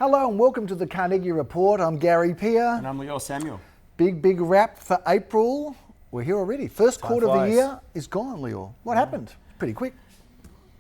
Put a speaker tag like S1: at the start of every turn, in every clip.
S1: Hello and welcome to the Carnegie Report. I'm Gary Peer.
S2: And I'm Leo Samuel.
S1: Big wrap for April. We're here already. First quarter of the
S2: flies.
S1: year is gone, Leo. What happened? Pretty quick.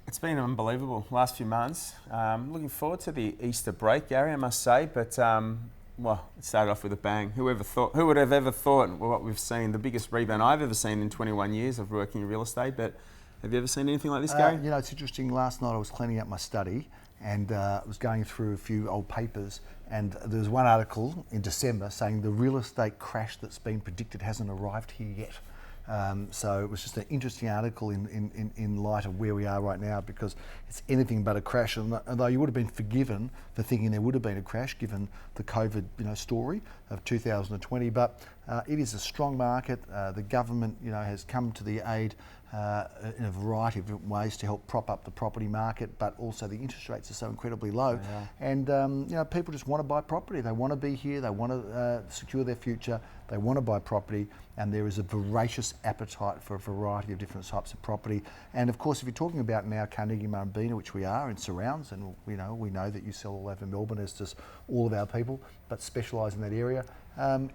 S2: It's been unbelievable last few months. Looking forward to the Easter break, Gary, I must say. But well, it started off with a bang. Who would have ever thought what we've seen, the biggest rebound I've ever seen in 21 years of working in real estate. But have you ever seen anything like this, Gary?
S1: You know, it's interesting. Last night I was cleaning up my study and was going through a few old papers, and there was one article in December saying the real estate crash that's been predicted hasn't arrived here yet. So it was just an interesting article in light of where we are right now, because it's anything but a crash. And although you would have been forgiven for thinking there would have been a crash given the COVID story of 2020, but it is a strong market. The government has come to the aid in a variety of different ways to help prop up the property market, but also the interest rates are so incredibly low.
S2: Yeah.
S1: And people just want to buy property. They want to be here. They want to secure their future. They want to buy property, and there is a voracious appetite for a variety of different types of property. And of course, if you're talking about now Carnegie Murrumbeena, which we are in surrounds, and we know that you sell all over Melbourne, as does all of our people, but specialise in that area.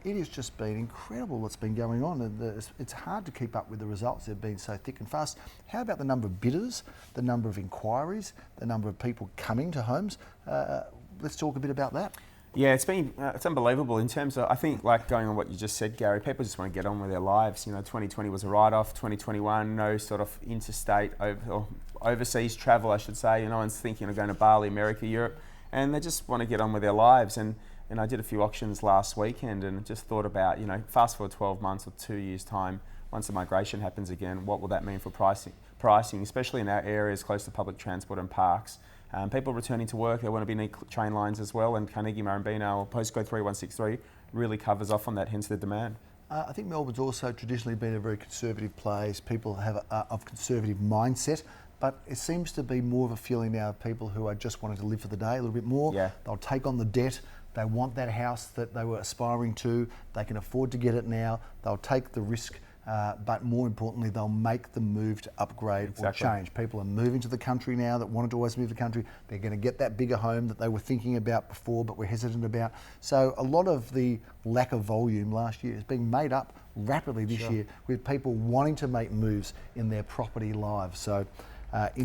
S1: It has just been incredible what's been going on, and it's hard to keep up with the results. They've been so thick and fast. How about the number of bidders, the number of inquiries, the number of people coming to homes? Let's talk a bit about that.
S2: Yeah, it's unbelievable in terms of, I think, like going on what you just said, Gary, people just want to get on with their lives. 2020 was a write-off, 2021, no sort of interstate or overseas travel, I should say. No one's thinking of going to Bali, America, Europe, and they just want to get on with their lives. And I did a few auctions last weekend and just thought about, fast forward 12 months or 2 years' time, once the migration happens again, what will that mean for pricing, especially in our areas close to public transport and parks. People returning to work, they want to be near train lines as well, and Carnegie Murrumbeena, or postcode 3163, really covers off on that, hence the demand.
S1: I think Melbourne's also traditionally been a very conservative place. People have a conservative mindset, but it seems to be more of a feeling now of people who are just wanting to live for the day a little bit more.
S2: Yeah.
S1: They'll take on the debt. They want that house that they were aspiring to. They can afford to get it now. They'll take the risk. But more importantly, they'll make the move to upgrade or change. People are moving to the country now that wanted to always move to the country. They're going to get that bigger home that they were thinking about before but were hesitant about. So a lot of the lack of volume last year is being made up rapidly this year with people wanting to make moves in their property lives. So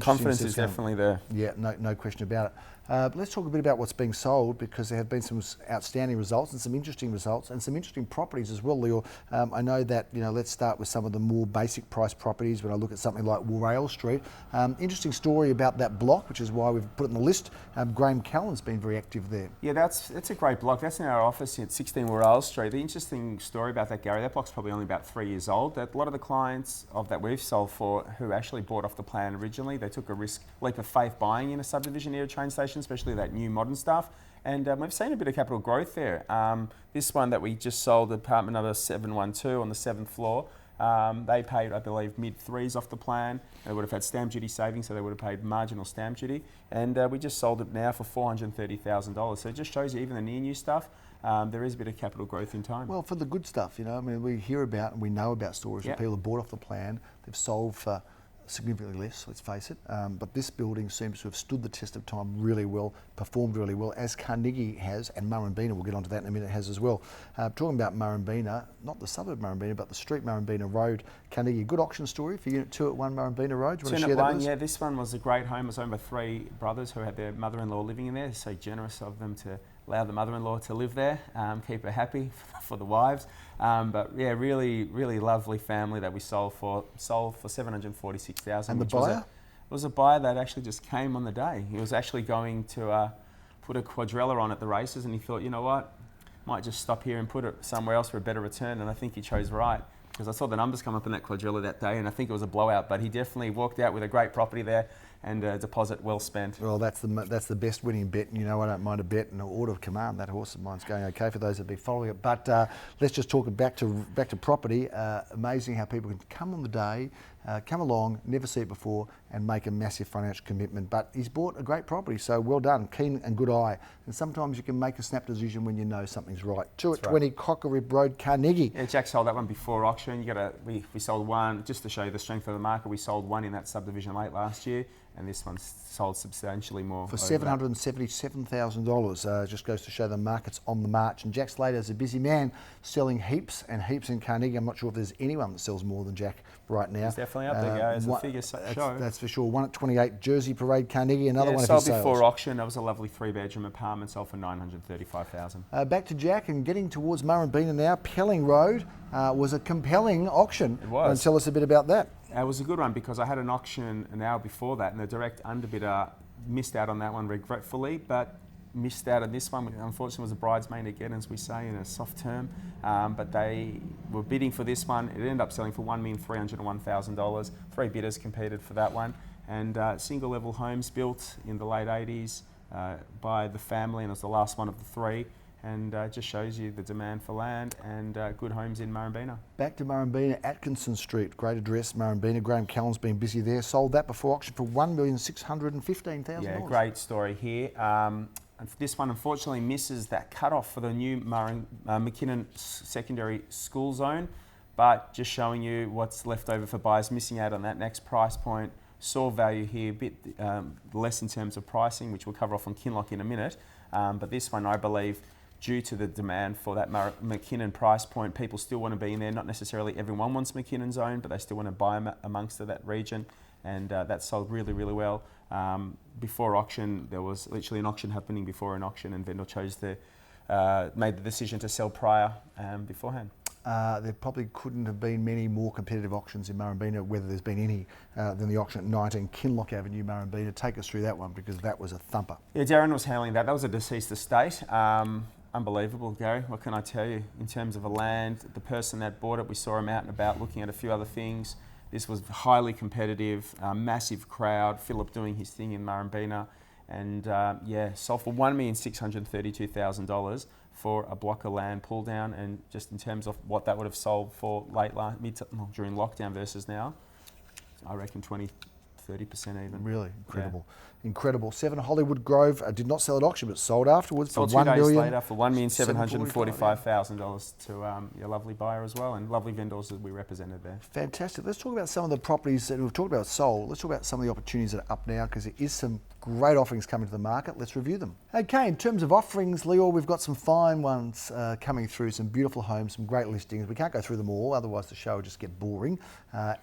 S2: confidence is definitely there.
S1: Yeah, no question about it. But let's talk a bit about what's being sold, because there have been some outstanding results and some interesting results and some interesting properties as well, Leo. I know that, let's start with some of the more basic price properties. When I look at something like Woorail Street, interesting story about that block, which is why we've put it on the list. Graham Callan's been very active there.
S2: Yeah, that's a great block. That's in our office at 16 Woorail Street. The interesting story about that, Gary, that block's probably only about 3 years old. That a lot of the clients of that we've sold for who actually bought off the plan originally, they took a leap of faith buying in a subdivision near a train station, especially that new modern stuff. And we've seen a bit of capital growth there. This one that we just sold, apartment number 712 on the 7th floor, they paid, I believe, mid-threes off the plan. They would have had stamp duty savings, so they would have paid marginal stamp duty. And we just sold it now for $430,000. So it just shows you, even the near new stuff, there is a bit of capital growth in time.
S1: Well, for the good stuff, we hear about and we know about stories where people have bought off the plan, they've sold for significantly less, let's face it, but this building seems to have stood the test of time really well, performed really well, as Carnegie has, and Murrumbeena, we'll get onto that in a minute, has as well. Talking about Murrumbeena, not the suburb Murrumbeena, but the street Murrumbeena Road, Carnegie, good auction story for Unit 2 at 1 Murrumbeena Road. Do you want to share that with us?
S2: Yeah, this one was a great home. It was owned by 3 brothers who had their mother-in-law living in there. They're so generous of them to allow the mother-in-law to live there, keep her happy for the wives. But yeah, really lovely family that we sold for $746,000.
S1: And the buyer?
S2: It was a buyer that actually just came on the day. He was actually going to put a quadrella on at the races, and he thought, you know what, might just stop here and put it somewhere else for a better return. And I think he chose right, because I saw the numbers come up in that quadrilla that day, and I think it was a blowout. But he definitely walked out with a great property there, and a deposit well spent.
S1: Well, that's the best winning bet. I don't mind a bet and an order of command. That horse of mine's going okay for those that be following it. But let's just talk back to property. Amazing how people can come on the day, come along, never see it before, and make a massive financial commitment. But he's bought a great property, so well done, keen and good eye. And sometimes you can make a snap decision when you know something's right. 2 at 20 Cockerib Road, Carnegie.
S2: Yeah, Jack sold that one before auction. We sold one, just to show you the strength of the market, we sold one in that subdivision late last year, and this one sold substantially more.
S1: For $777,000. Just goes to show the market's on the march. And Jack Slater is a busy man, selling heaps and heaps in Carnegie. I'm not sure if there's anyone that sells more than Jack right now.
S2: He's definitely up there, as the figures show.
S1: That's for sure. 1 at 28 Jersey Parade, Carnegie. Another one of
S2: sold
S1: his sales.
S2: before auction. That was a lovely 3-bedroom apartment, sold for $935,000.
S1: Back to Jack and getting towards Murrumbeena now. Pelling Road was a compelling auction.
S2: It was.
S1: And tell us a bit about that.
S2: It was a good one because I had an auction an hour before that, and the direct underbidder missed out on that one regretfully, but missed out on this one. Unfortunately, was a bridesmaid again, as we say in a soft term. But they were bidding for this one. It ended up selling for $1,301,000. 3 bidders competed for that one, and single-level homes built in the late 80s by the family, and it was the last one of the 3. And just shows you the demand for land and good homes in Murrumbeena. Back
S1: to Murrumbeena, Atkinson Street, great address, Murrumbeena. Graham Callan's been busy there. Sold that before auction for $1,615,000.
S2: Yeah, great story here. And this one unfortunately misses that cutoff for the new McKinnon secondary school zone, but just showing you what's left over for buyers missing out on that next price point. Saw value here, a bit less in terms of pricing, which we'll cover off on Kinloch in a minute. But this one, I believe, due to the demand for that McKinnon price point, people still want to be in there. Not necessarily everyone wants McKinnon's own, but they still want to buy amongst that region, and that sold really, really well. Before auction, there was literally an auction happening before an auction, and vendor made the decision to sell prior beforehand.
S1: There probably couldn't have been many more competitive auctions in Murrumbeena, whether there's been any, than the auction at 19 Kinloch Avenue, Murrumbeena. Take us through that one, because that was a thumper.
S2: Yeah, Darren was handling that. That was a deceased estate. Unbelievable, Gary. What can I tell you? In terms of a land, the person that bought it, we saw him out and about looking at a few other things. This was highly competitive, massive crowd, Philip doing his thing in Murrumbeena, and sold for $1,632,000 for a block of land pull down. And just in terms of what that would have sold for during lockdown versus now, I reckon 20-30% even.
S1: Really incredible. Yeah. Incredible. 7 Hollywood Grove did not sell at auction, but sold afterwards
S2: for 2 days later for $1,745,000 to your lovely buyer as well, and lovely vendors that we represented there.
S1: Fantastic. Let's talk about some of the properties that we've talked about sold. Let's talk about some of the opportunities that are up now, because there is some great offerings coming to the market. Let's review them. Okay, in terms of offerings, Leo, we've got some fine ones coming through, some beautiful homes, some great listings. We can't go through them all, otherwise the show would just get boring.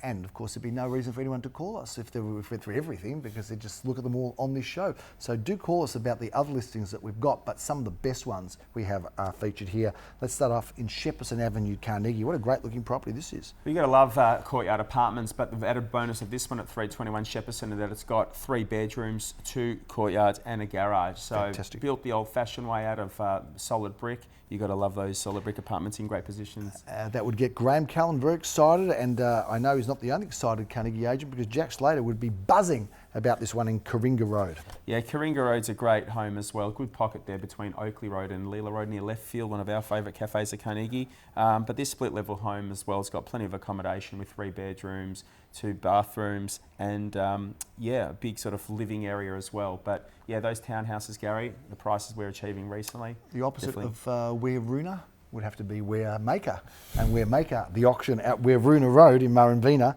S1: And of course, there'd be no reason for anyone to call us if we went through everything, because they'd just look at them all on this show. So do call us about the other listings that we've got, but some of the best ones we have are featured here. Let's start off in Shepperson Avenue, Carnegie. What a great looking property this is.
S2: You've got to love Courtyard Apartments, but the added bonus of this one at 321 Shepperson is that it's got 3 bedrooms, 2 courtyards and a garage. So
S1: fantastic.
S2: Built the old-fashioned way out of solid brick. You've got to love those solid brick apartments in great positions.
S1: That would get Graham Callan very excited, and I know he's not the only excited Carnegie agent, because Jack Slater would be buzzing about this one in Coringa Road.
S2: Yeah, Coringa Road's a great home as well. Good pocket there between Oakley Road and Leela Road near left field, one of our favourite cafes at Carnegie. But this split level home as well has got plenty of accommodation with 3 bedrooms, 2 bathrooms, and a big sort of living area as well. But yeah, those townhouses, Gary, the prices we're achieving recently.
S1: The opposite of Weiruna would have to be Waremaker. And Waremaker, the auction at Weiruna Road in Murrumbeena.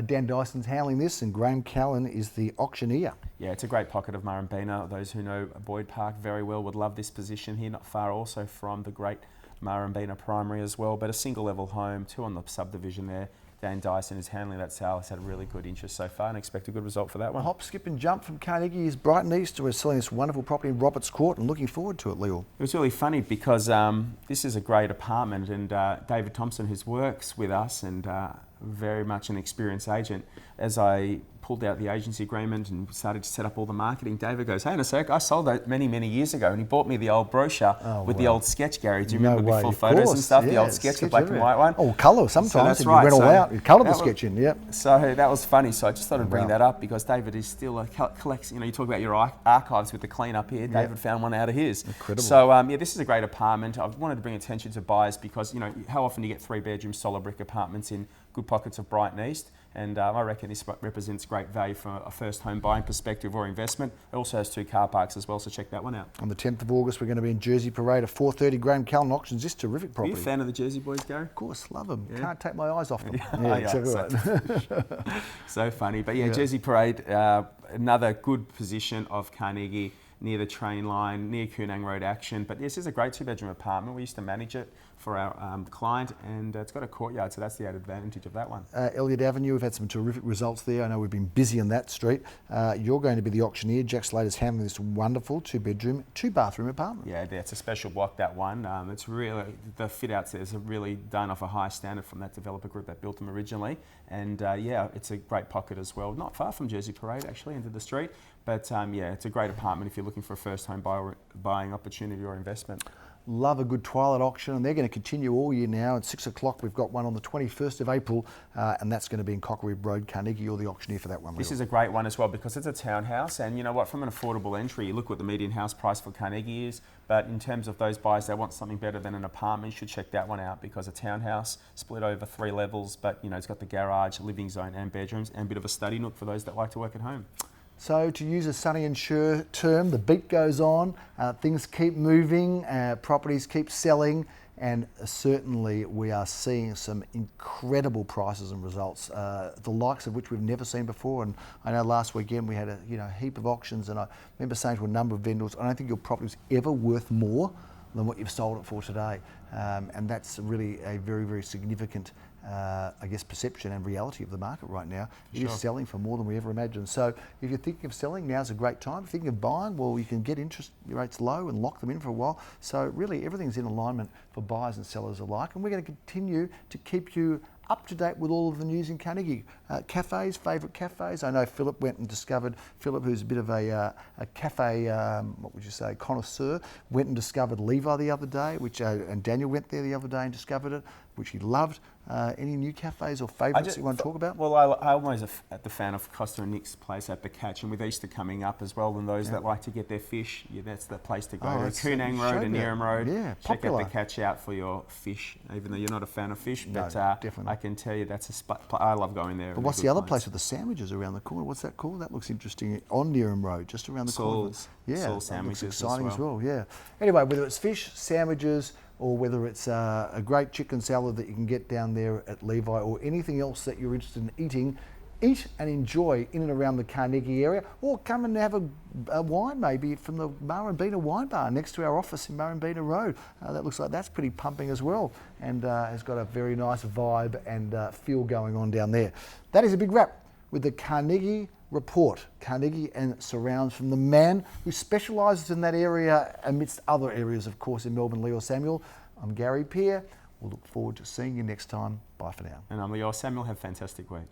S1: Dan Dyson's handling this, and Graham Callan is the auctioneer.
S2: Yeah, it's a great pocket of Murrumbeena. Those who know Boyd Park very well would love this position here, not far also from the great Murrumbeena Primary as well, but a single level home, 2 on the subdivision there. Dan Dyson is handling that sale. He's had a really good interest so far and expect a good result for that one.
S1: Hop, skip and jump from Carnegie is Brighton East. We're selling this wonderful property in Roberts Court and looking forward to it, Leo.
S2: It was really funny because this is a great apartment, and David Thompson, who works with us and very much an experienced agent, as I pulled out the agency agreement and started to set up all the marketing, David goes, "Hey, in a sec, I sold that many, many years ago," and he bought me the old brochure with the old sketch, Gary. Do you remember before photos and stuff? The old sketch, the black and white one.
S1: Oh, colour sometimes. So
S2: that's
S1: if
S2: right.
S1: You went all out, you coloured the sketch in, yep.
S2: So that was funny. So I just thought I'd bring that up because David is still collects. You know, you talk about your archives with the clean up here. David found one out of his.
S1: Incredible.
S2: So this is a great apartment. I wanted to bring attention to buyers because, you know, how often do you get 3 bedroom solid brick apartments in good pockets of Brighton East. And I reckon this represents great value from a first home buying perspective or investment. It also has 2 car parks as well, so check that one out.
S1: On the 10th of August, we're going to be in Jersey Parade at 4:30 Graham Callan Auctions. This terrific
S2: Are
S1: property.
S2: you a fan of the Jersey boys, Gary?
S1: Of course, love them.
S2: Yeah.
S1: Can't take my eyes off them.
S2: Yeah,
S1: exactly
S2: so,
S1: right.
S2: so funny. But yeah, Jersey Parade, another good position of Carnegie, near the train line, near Koonang Road Action. But this is a great 2-bedroom apartment. We used to manage it for our client, and it's got a courtyard, so that's the added advantage of that one.
S1: Elliott Avenue, we've had some terrific results there. I know we've been busy on that street. You're going to be the auctioneer. Jack Slater's handling this wonderful 2-bedroom, 2-bathroom apartment.
S2: Yeah, it's a special block, that one. It's really, the fit outs there is really done off a high standard from that developer group that built them originally. And yeah, it's a great pocket as well. Not far from Jersey Parade, actually, into the street. But yeah, it's a great apartment if you're looking for a first-home buying opportunity or investment.
S1: Love a good twilight auction, and they're going to continue all year now. At 6 o'clock, we've got one on the 21st of April, and that's going to be in Cockerib Road. Carnegie, you're the auctioneer for that one.
S2: This is a great one as well because it's a townhouse, and you know what, from an affordable entry, you look what the median house price for Carnegie is, but in terms of those buyers that want something better than an apartment, you should check that one out because a townhouse split over 3 levels, but you know, it's got the garage, living zone and bedrooms, and a bit of a study nook for those that like to work at home.
S1: So, to use a Sonny and Cher term, the beat goes on, things keep moving, properties keep selling, and certainly we are seeing some incredible prices and results, the likes of which we've never seen before. And I know last weekend we had a heap of auctions, and I remember saying to a number of vendors, I don't think your property is ever worth more than what you've sold it for today. And that's really a very, very significant I guess, perception and reality of the market right now. It is selling for more than we ever imagined. So if you're thinking of selling, now's a great time. If you're thinking of buying, well, you can get interest rates low and lock them in for a while. So really everything's in alignment for buyers and sellers alike. And we're going to continue to keep you up to date with all of the news in Carnegie. Cafes, favourite cafes. I know Philip went and discovered, Philip, who's a bit of a cafe, what would you say, connoisseur, went and discovered Levi the other day, which and Daniel went there the other day and discovered it, which he loved. Any new cafes or favourites you want to talk about?
S2: Well, I'm always the fan of Costa and Nick's place at the Catch, and with Easter coming up as well, and those that like to get their fish, that's the place to go. Koonang Road and Neerim Road.
S1: Yeah,
S2: check
S1: popular.
S2: out the Catch out for your fish, even though you're not a fan of fish, but
S1: definitely.
S2: I can tell you that's a spot. I love going there.
S1: But what's the other place with the sandwiches around the corner? What's that called? That looks interesting. On Neerim Road, just around the corner.
S2: Yeah, Saul sandwiches
S1: looks exciting
S2: as well.
S1: Yeah. Anyway, whether it's fish, sandwiches, or whether it's a great chicken salad that you can get down there at Levi, or anything else that you're interested in eating, eat and enjoy in and around the Carnegie area, or come and have a wine maybe from the Murrumbina Wine Bar next to our office in Murrumbina Road. That looks like that's pretty pumping as well, and has got a very nice vibe and feel going on down there. That is a big wrap with the Carnegie Report, Carnegie and surrounds, from the man who specialises in that area amidst other areas, of course, in Melbourne, Leo Samuel. I'm Gary Peer. We'll look forward to seeing you next time. Bye for now.
S2: And I'm Leo Samuel. Have a fantastic week.